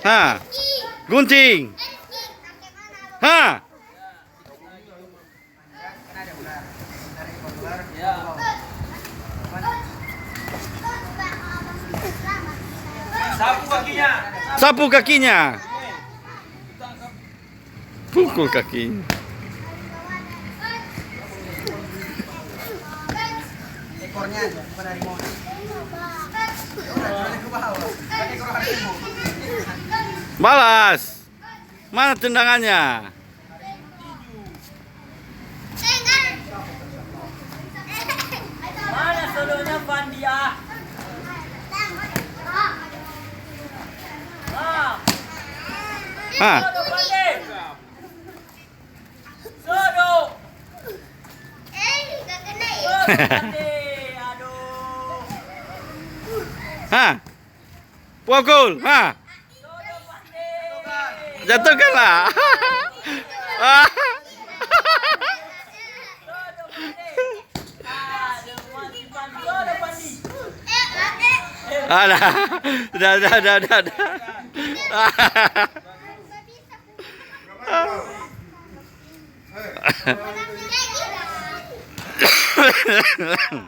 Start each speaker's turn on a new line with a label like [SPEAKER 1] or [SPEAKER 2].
[SPEAKER 1] Ha. Gunting. Ha.
[SPEAKER 2] Sapu kakinya.
[SPEAKER 1] Sapu kakinya. Pukul kakinya.
[SPEAKER 2] Ekornya pada harimau.
[SPEAKER 1] Balas. Mana tendangannya?
[SPEAKER 2] Mana solonya Pandia?
[SPEAKER 1] Ha.
[SPEAKER 2] Sodo Pandi. Sodo. Sodo Pandi. Aduh.
[SPEAKER 1] Ha. Pukul. Ha.
[SPEAKER 2] Sodo Pandi.
[SPEAKER 1] Jatuhkanlah. Ah.
[SPEAKER 2] Sodo Pandi. Aduh, mati Pandi. Sodo Pandi.
[SPEAKER 1] Ada. Dah.